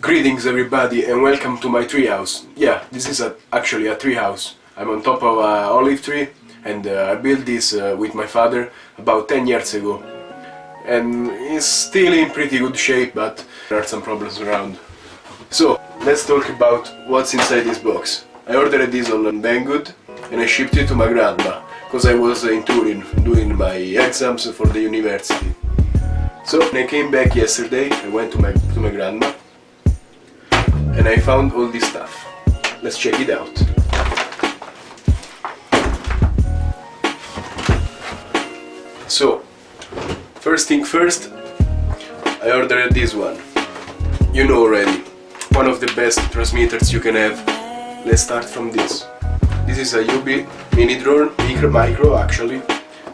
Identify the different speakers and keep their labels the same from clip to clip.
Speaker 1: Greetings everybody and welcome to my treehouse. Yeah, this is actually a treehouse. I'm on top of an olive tree and I built this with my father about 10 years ago. And it's still in pretty good shape, but there are some problems around. So, let's talk about what's inside this box. I ordered this on Bangood and I shipped it to my grandma, because I was in Turin doing my exams for the university. So, when I came back yesterday, I went to my grandma and I found all this stuff. Let's check it out. So, first thing first, I ordered this one. You know already, one of the best transmitters you can have. Let's start from this. This is a UB mini drone, micro actually,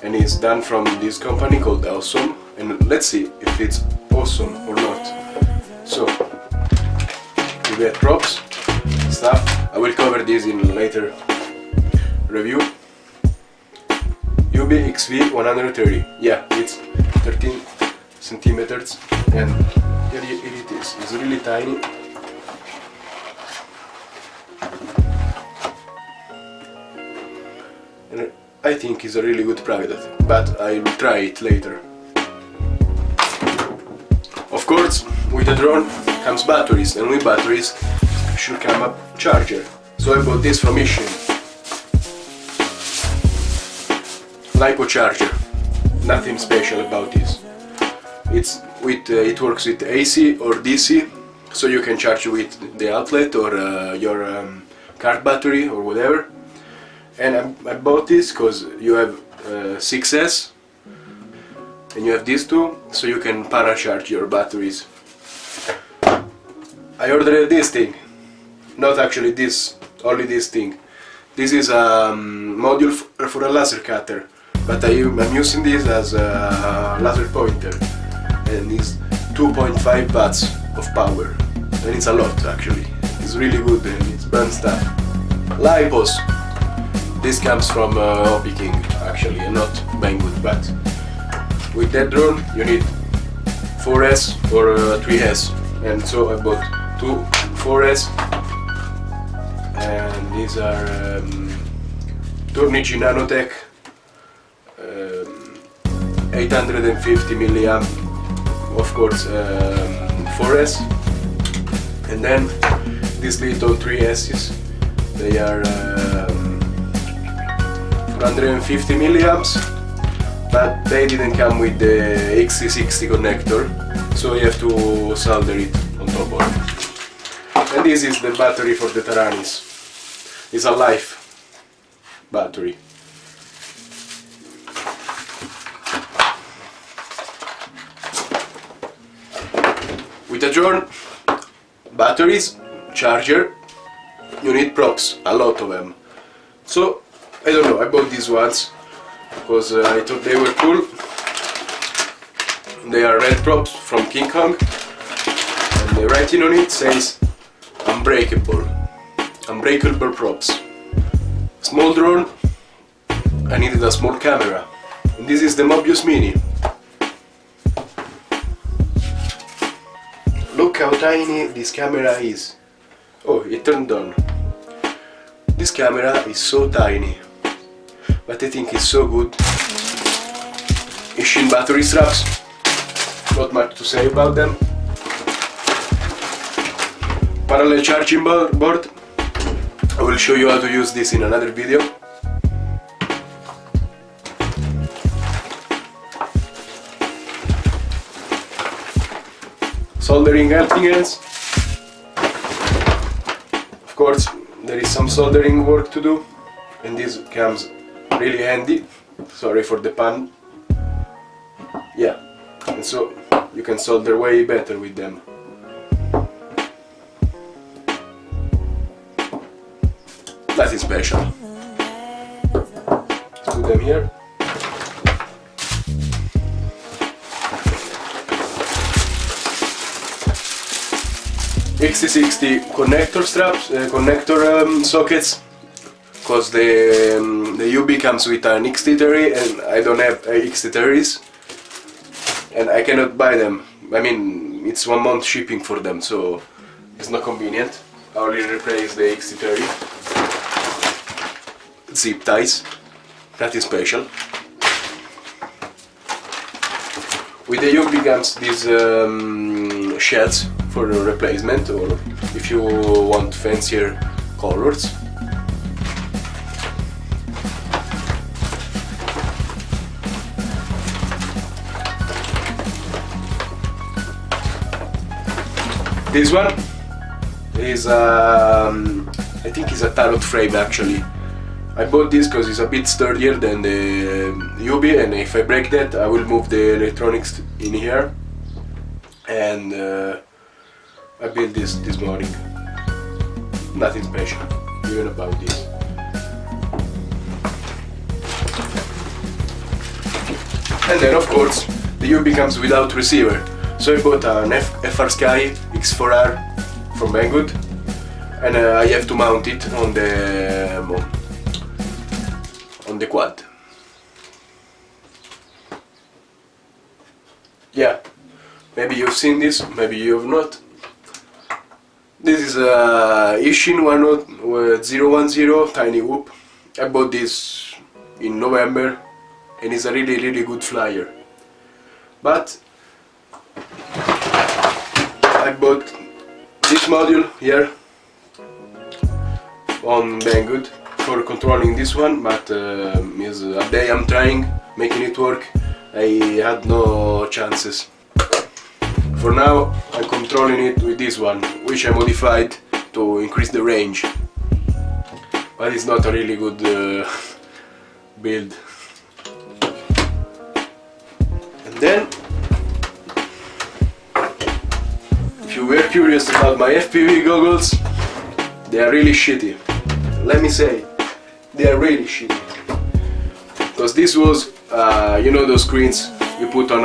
Speaker 1: and it's done from this company called Outta. And let's see if it's awesome or not. So, you get props, stuff. I will cover this in later review. UB XV 130. Yeah, it's 13 centimeters, and here it is. It's really tiny. And I think it's a really good product, but I will try it later. Of course, with the drone comes batteries, and with batteries should come a charger. So I bought this from Mission. LiPo charger. Nothing special about this. It works with AC or DC, so you can charge with the outlet or your car battery or whatever. And I bought this because you have 6S and you have these two, so you can paracharge your batteries. I ordered this thing, not actually this, only this thing. This is a module for a laser cutter, but I'm using this as a laser pointer, and it's 2.5 watts of power, and it's a lot actually. It's really good and it's brand stuff. LiPos. This comes from Hobby King actually, and not Bangood, but with that drone you need 4S or 3S, and so I bought two 4S, and these are Turnici Nanotech 850 milliamp, of course 4S, and then these little 3S's, they are 450 milliamps, but they didn't come with the XC60 connector, so you have to solder it on top of it. And this is the battery for the Taranis. It's a life battery. With a drone, batteries, charger, you need props, a lot of them. So, I don't know, I bought these ones because I thought they were cool. They are red props from King Kong, and the writing on it says unbreakable props. Small drone, I needed a small camera, and this is the Mobius Mini. Look how tiny this camera is. Oh, it turned on. This camera is so tiny, but I think it's so good. Ishin battery straps, not much to say about them. Parallel charging board, I will show you how to use this in another video. Soldering helping hands. Of course, there is some soldering work to do, and this comes really handy. Sorry for the pun. Yeah, and so you can solder way better with them. Nothing special. Let's put them here. XC60 connector straps, sockets, because the UB comes with an XT30 and I don't have XT30s, and I cannot buy them. I mean, it's 1 month shipping for them, so It's not convenient. I only replaced the XT30 zip ties. Nothing special. With the Yobi comes these shells for the replacement, or if you want fancier colors. This one is I think it's a tarot frame actually. I bought this because it's a bit sturdier than the Yobi, and if I break that I will move the electronics in here, and I built this morning. Nothing special even about this. And then of course the Yobi comes without receiver, so I bought an FR Sky X4R from Bangood, and I have to mount it on the quad. Yeah, maybe you've seen this, maybe you have not. This is a Ishin 010 tiny whoop. I bought this in November, and it's a really good flyer. But I bought this module here on Bangood for controlling this one, but is a day I'm trying making it work. I had no chances. For now I'm controlling it with this one, which I modified to increase the range, but it's not a really good build. And then, if you were curious about my FPV goggles, they are really shitty. Let me say, they are really shitty. Because this was, you know, those screens you put on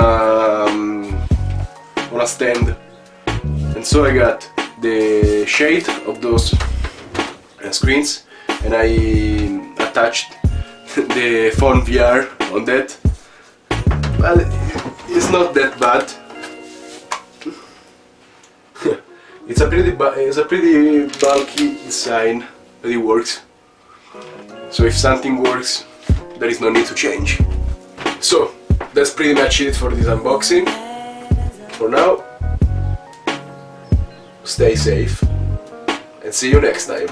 Speaker 1: a stand, and so I got the shade of those screens, and I attached the phone VR on that. Well, it's not that bad. It's a pretty bulky design, but it works. So if something works, there is no need to change. So that's pretty much it for this unboxing. For now, stay safe and see you next time.